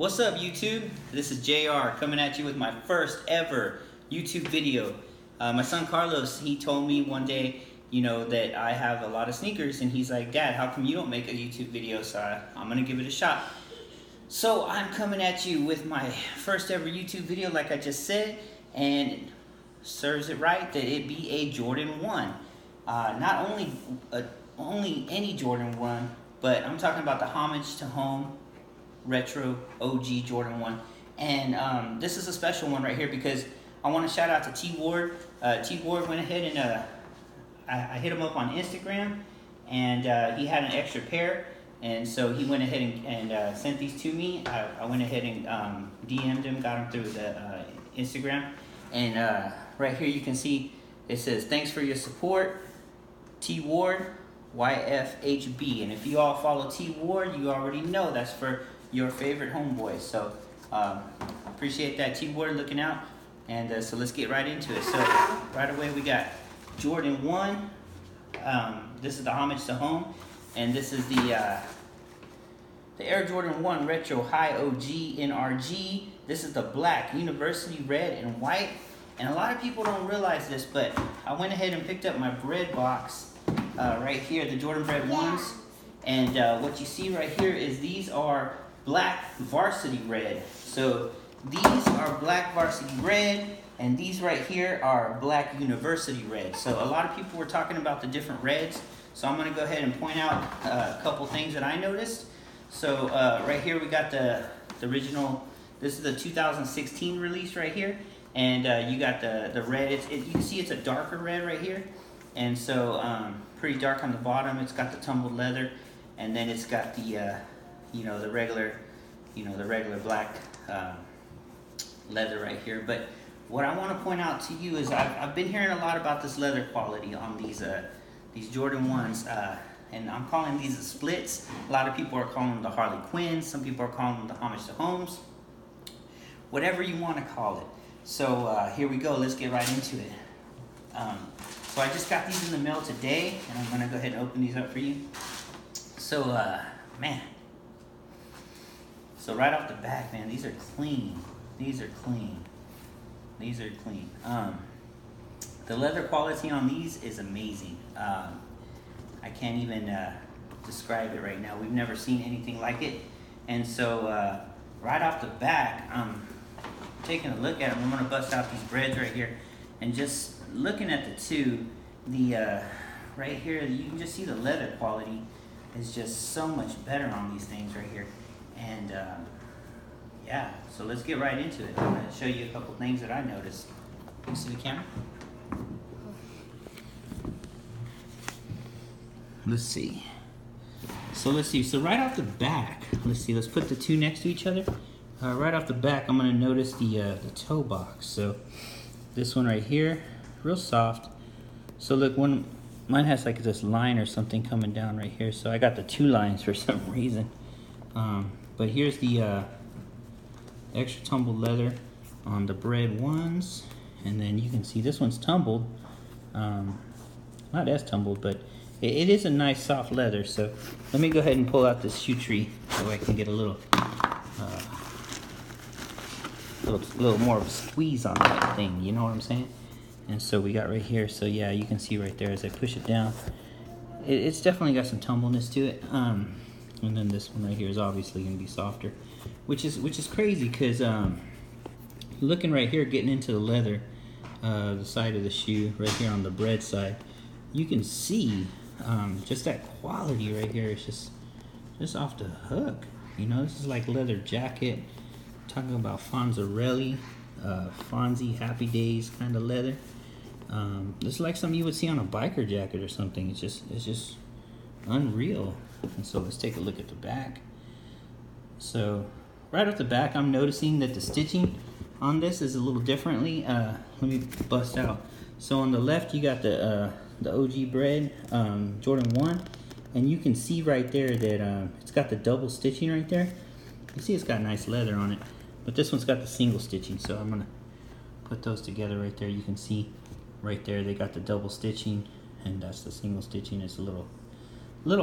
What's up, YouTube? This is JR coming at you with my first ever YouTube video. My son Carlos, he told me one day, that I have a lot of sneakers, and he's like, Dad, how come you don't make a YouTube video? So I'm gonna give it a shot. So I'm coming at you with my first ever YouTube video, like I just said, and it serves it right that it be a Jordan 1. Not only any Jordan 1, but I'm talking about the Homage to Home Retro OG Jordan 1. And this is a special one right here because I want to shout out to T Ward. T Ward went ahead and I hit him up on Instagram, and he had an extra pair, and so he went ahead and sent these to me. I went ahead and DM'd him, got him through the Instagram, and right here you can see it says, "Thanks for your support, T Ward, YFHB." And if you all follow T Ward, you already know that's for your favorite homeboys. So appreciate that, T Ward, looking out. And so let's get right into it. So right away we got Jordan 1. This is the Homage to Home, and this is the Air Jordan 1 Retro High OG NRG. This is the black University red and white. And a lot of people don't realize this, but I went ahead and picked up my Bred box right here, the Jordan Bred 1s. And what you see right here is these are black varsity red. So these are black varsity red, and these right here are black university red. So a lot of people were talking about the different reds. So I'm gonna go ahead and point out a couple things that I noticed. So right here we got the original, this is the 2016 release right here. And you got the red, you can see it's a darker red right here. And so pretty dark on the bottom. It's got the tumbled leather, and then it's got the the regular black leather right here. But what I want to point out to you is I've been hearing a lot about this leather quality on these Jordan 1s, and I'm calling these the splits. A lot of people are calling them the Harley Quinns. Some people are calling them the Homage to Homes. Whatever you want to call it. So here we go. Let's get right into it. So I just got these in the mail today, and I'm gonna go ahead and open these up for you. So man. So right off the back, man, these are clean. These are clean. These are clean. The leather quality on these is amazing. I can't even describe it right now. We've never seen anything like it. And so right off the back, I'm taking a look at them. I'm gonna bust out these Breds right here, and just looking at the two, right here, you can just see the leather quality is just so much better on these things right here. And yeah, so let's get right into it. I'm going to show you a couple things that I noticed. Can you see the camera? Let's see. So right off the back, let's put the two next to each other. Right off the back, I'm going to notice the toe box. So this one right here, real soft. So look, mine has like this line or something coming down right here. So I got the two lines for some reason. But here's the extra tumbled leather on the Bred 1s, and then you can see this one's tumbled, not as tumbled, but it is a nice soft leather. So let me go ahead and pull out this shoe tree so I can get a little more of a squeeze on that thing, you know what I'm saying? And so we got right here, so yeah, you can see right there as I push it down, it's definitely got some tumbleness to it. And then this one right here is obviously going to be softer, which is crazy because looking right here, getting into the leather, the side of the shoe right here on the Bred side, you can see just that quality right here is just off the hook. This is like leather jacket. Talking about Fonzarelli, Fonzie Happy Days kind of leather. This is like something you would see on a biker jacket or something. It's just unreal. And so let's take a look at the back. So right off the back, I'm noticing that the stitching on this is a little differently. Let me bust out. So on the left, you got the OG Bred Jordan 1, and you can see right there that it's got the double stitching right there. You see it's got nice leather on it, but this one's got the single stitching. So I'm gonna put those together right there. You can see right there they got the double stitching, and that's the single stitching. It's a little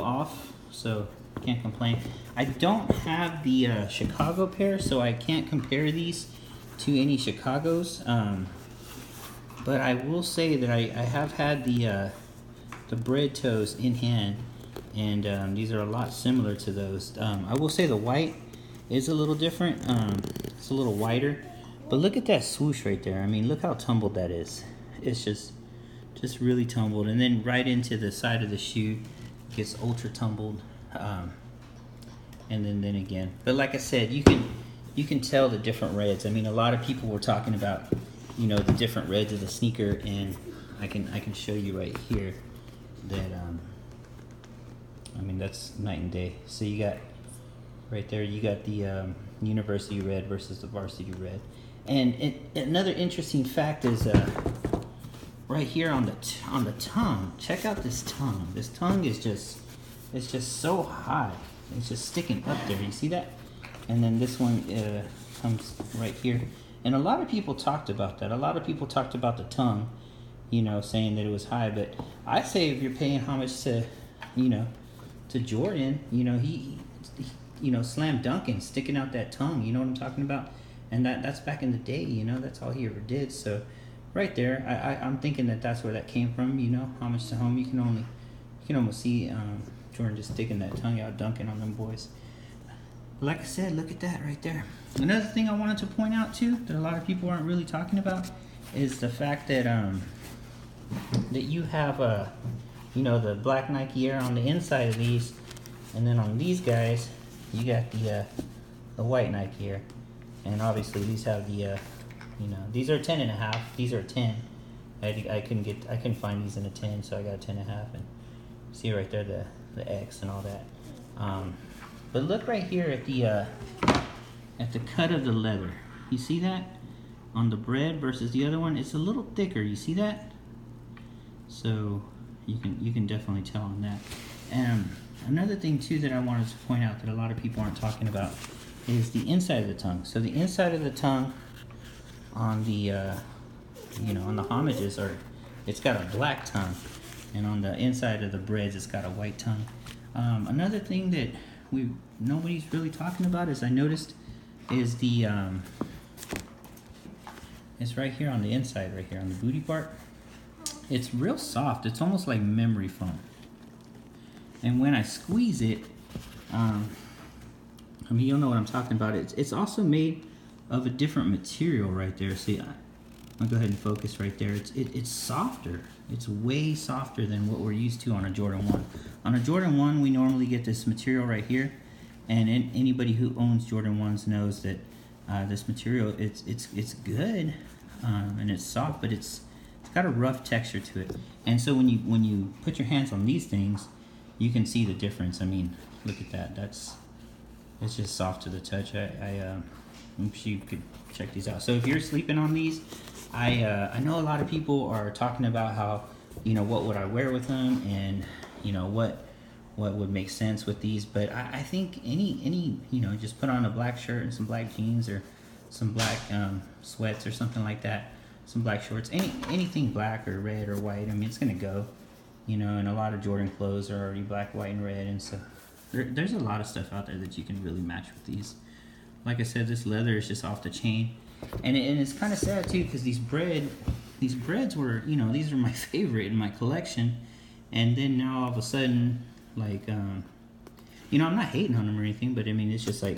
off. so can't complain. I don't have the Chicago pair, so I can't compare these to any Chicago's. But I will say that I have had the Bred toes in hand, and these are a lot similar to those. I will say the white is a little different. It's a little whiter, but look at that swoosh right there. I mean, look how tumbled that is. It's just really tumbled, and then right into the side of the shoe gets ultra tumbled, and then again. But like I said, you can tell the different reds. I mean, a lot of people were talking about, you know, the different reds of the sneaker, and I can show you right here that I mean, that's night and day. So you got right there, you got the University red versus the Varsity red. And another interesting fact is right here on the tongue. Check out this tongue. This tongue is just, it's just so high. It's just sticking up there. You see that? And then this one comes right here. And a lot of people talked about that. A lot of people talked about the tongue, you know, saying that it was high. But I say if you're paying homage to, you know, to Jordan, you know, he you know, slam dunking, sticking out that tongue. You know what I'm talking about? And that's back in the day, you know, that's all he ever did. So right there, I'm thinking that that's where that came from, you know, homage to home. You can almost see Jordan just sticking that tongue out, dunking on them boys. But like I said, look at that right there. Another thing I wanted to point out too, that a lot of people aren't really talking about, is the fact that that you have you know, the black Nike Air on the inside of these, and then on these guys, you got the white Nike Air. And obviously these have the, you know, these are 10.5. These are 10. I couldn't find these in a 10, so I got a 10.5. And see right there the X and all that. But look right here at the cut of the leather. You see that on the Bred versus the other one? It's a little thicker. You see that? So you can definitely tell on that. And another thing too that I wanted to point out that a lot of people aren't talking about is the inside of the tongue. So the inside of the tongue on the you know, on the homages, it's got a black tongue, and on the inside of the Breds it's got a white tongue. Another thing that nobody's really talking about, is I noticed, is the it's right here on the inside, right here on the booty part. It's real soft. It's almost like memory foam. And when I squeeze it, I mean, you'll know what I'm talking about. It's also made of a different material right there. See, I'll go ahead and focus right there. It's softer. It's way softer than what we're used to on a Jordan 1. On a Jordan 1, we normally get this material right here. And anybody who owns Jordan 1s knows that this material, it's good, and it's soft, but it's got a rough texture to it. And so when you put your hands on these things, you can see the difference. I mean, look at that. It's just soft to the touch. I'm sure you could check these out. So if you're sleeping on these, I know a lot of people are talking about how, you know, what would I wear with them, and you know what would make sense with these. But I think any you know, just put on a black shirt and some black jeans, or some black sweats or something like that, some black shorts, anything black or red or white. I mean, it's gonna go, you know. And a lot of Jordan clothes are already black, white, and red, and so there's a lot of stuff out there that you can really match with these. Like I said, this leather is just off the chain, and it's kind of sad too, because these Breds were, you know, these are my favorite in my collection, and then now all of a sudden, like, you know, I'm not hating on them or anything, but I mean, it's just like,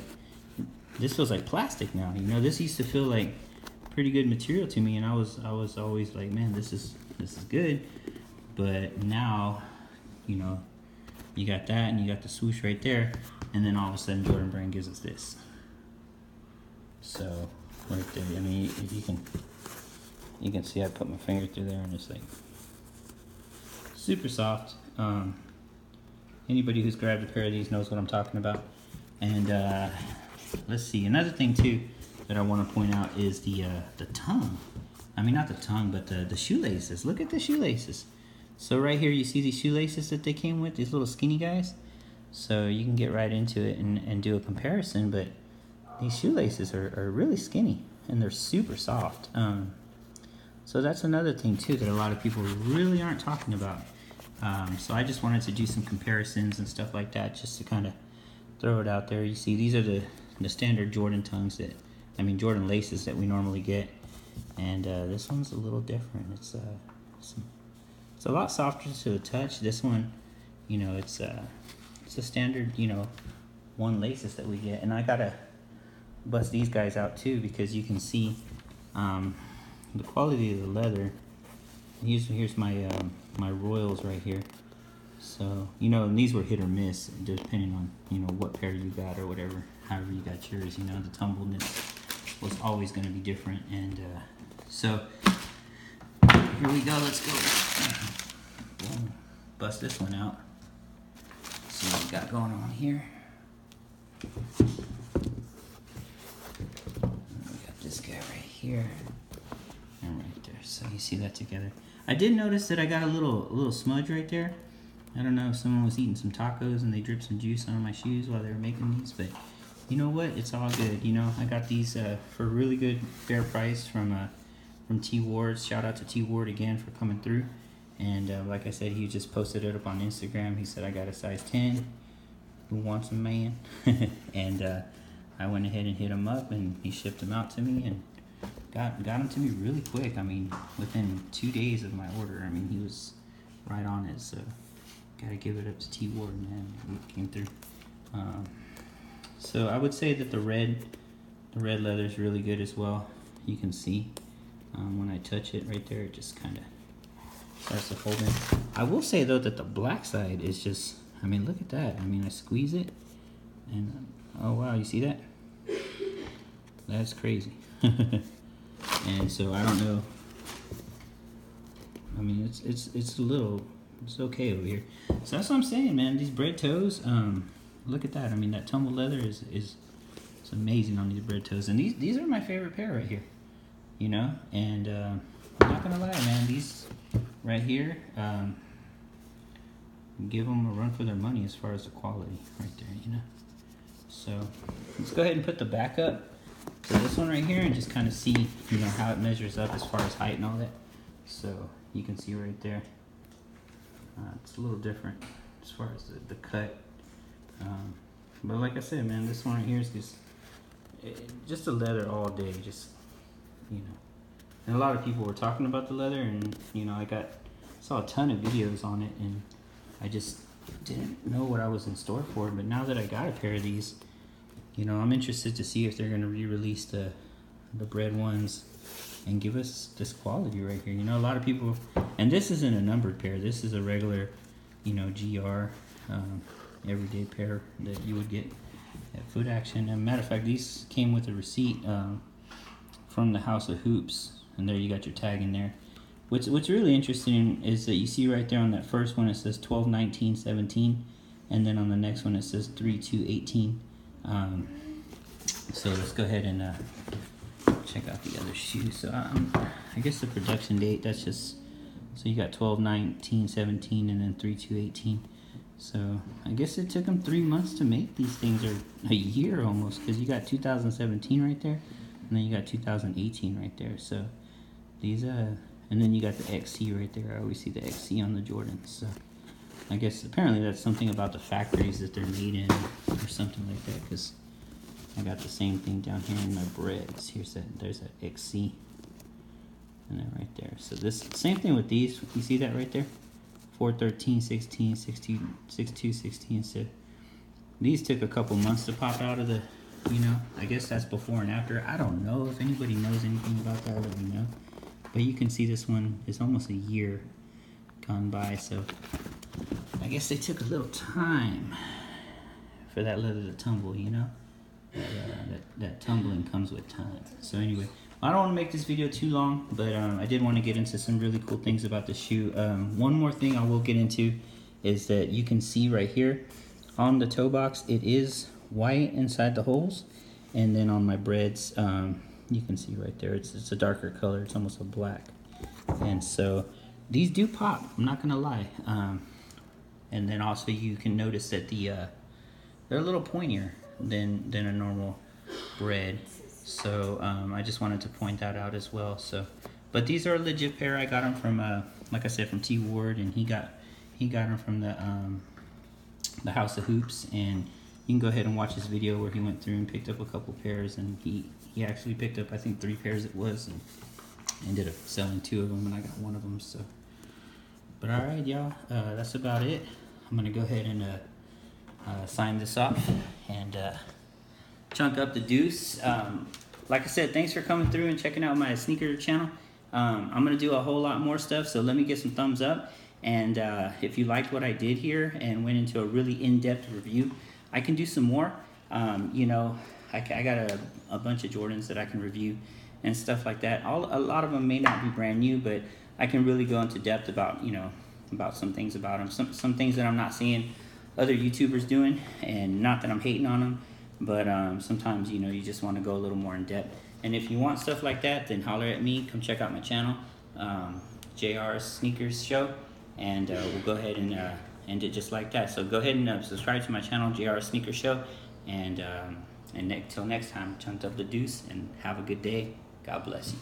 this feels like plastic now. You know, this used to feel like pretty good material to me, and I was always like, man, this is good. But now, you know, you got that, and you got the swoosh right there, and then all of a sudden Jordan Brand gives us this. So right there, I mean, you can see I put my finger through there, and it's like super soft. Anybody who's grabbed a pair of these knows what I'm talking about. And let's see, another thing too that I want to point out is the tongue. I mean, not the tongue, but the shoelaces. Look at the shoelaces. So right here, you see these shoelaces that they came with, these little skinny guys. So you can get right into it and do a comparison, but these shoelaces are really skinny, and they're super soft. So that's another thing too that a lot of people really aren't talking about, So I just wanted to do some comparisons and stuff like that, just to kind of throw it out there. You see, these are the standard Jordan tongues Jordan laces that we normally get, and this one's a little different. It's a lot softer to the touch. This one, it's a standard, one laces that we get, and I gotta bust these guys out too, because you can see the quality of the leather. Here's my my Royals right here. So and these were hit or miss depending on what pair you got or whatever, however you got yours. The tumbleness was always going to be different, and so here we go. Let's go. Boom. Bust this one out. See what we got going on here. We got this guy right here and right there. So you see that together. I did notice that I got a little smudge right there. I don't know if someone was eating some tacos and they dripped some juice on my shoes while they were making these, but you know what? It's all good. I got these for a really good fair price from T Ward. Shout out to T Ward again for coming through. And like I said, he just posted it up on Instagram. He said, I got a size 10. Who wants them, man? And I went ahead and hit him up, and he shipped them out to me, and got them to me really quick. Within 2 days of my order. He was right on it. So gotta give it up to T Ward, man. He came through. So I would say that the red leather is really good as well. You can see when I touch it right there, it just kind of starts to fold in. I will say though that the black side is just, look at that. I squeeze it, and oh wow, you see that? That's crazy. And so I don't know. It's okay over here. So that's what I'm saying, man. These Bred toes, look at that. That tumble leather is it's amazing on these Bred toes, and these are my favorite pair right here. And I'm not gonna lie, man. These right here, give them a run for their money as far as the quality right there. So let's go ahead and put the back up to this one right here and just kind of see, how it measures up as far as height and all that. So you can see right there, it's a little different as far as the cut. But like I said, man, this one right here is just a leather all day, just, And a lot of people were talking about the leather, and, I saw a ton of videos on it, and I just didn't know what I was in store for. But now that I got a pair of these, I'm interested to see if they're going to re-release the Bred ones and give us this quality right here. A lot of people, and this isn't a numbered pair. This is a regular, GR, everyday pair that you would get at Foot Action. As a matter of fact, these came with a receipt from the House of Hoops, and there you got your tag in there. What's really interesting is that you see right there on that first one it says 12/19/17, and then on the next one it says 3/2/18. So let's go ahead and check out the other shoe. So I guess the production date, that's just, so you got 12/19/17 and then 3/2/18. So I guess it took them 3 months to make these things, or a year almost, because you got 2017 right there, and then you got 2018 right there. So these and then you got the XC right there. I always see the XC on the Jordans. So I guess apparently that's something about the factories that they're made in, or something like that, because I got the same thing down here in my Breds. There's that XC, and then right there. So this same thing with these. You see that right there? 4/13/16, 6/2/16. So these took a couple months to pop out of the, I guess that's before and after. I don't know if anybody knows anything about that. Let me know. But you can see this one is almost a year gone by. So I guess they took a little time for that leather to tumble. That tumbling comes with time. So anyway, I don't want to make this video too long, but I did want to get into some really cool things about the shoe. One more thing I will get into is that you can see right here on the toe box, it is white inside the holes, and then on my Breds, you can see right there, it's a darker color. It's almost a black, and so these do pop. I'm not gonna lie. And then also you can notice that they're a little pointier than a normal Bred. So I just wanted to point that out as well. So, but these are a legit pair. I got them from, like I said, from T Ward, and he He got them from the House of Hoops, and you can go ahead and watch his video where he went through and picked up a couple pairs, and he actually picked up, I think, 3 pairs it was, and ended up selling 2 of them, and I got 1 of them. So, but all right, y'all, that's about it. I'm gonna go ahead and sign this off and chunk up the deuce. Like I said, thanks for coming through and checking out my sneaker channel. I'm gonna do a whole lot more stuff, so let me get some thumbs up. And if you liked what I did here and went into a really in-depth review, I can do some more. You know, I got a bunch of Jordans that I can review and stuff like that. A lot of them may not be brand new, but I can really go into depth about, you know, about some things about them. Some things that I'm not seeing other YouTubers doing, and not that I'm hating on them, but sometimes, you know, you just want to go a little more in depth. And if you want stuff like that, then holler at me. Come check out my channel, JR's Sneakers Show, and we'll go ahead and end it just like that. So go ahead and subscribe to my channel, JR's Sneakers Show, and till next time, chunked up the deuce, and have a good day. God bless you.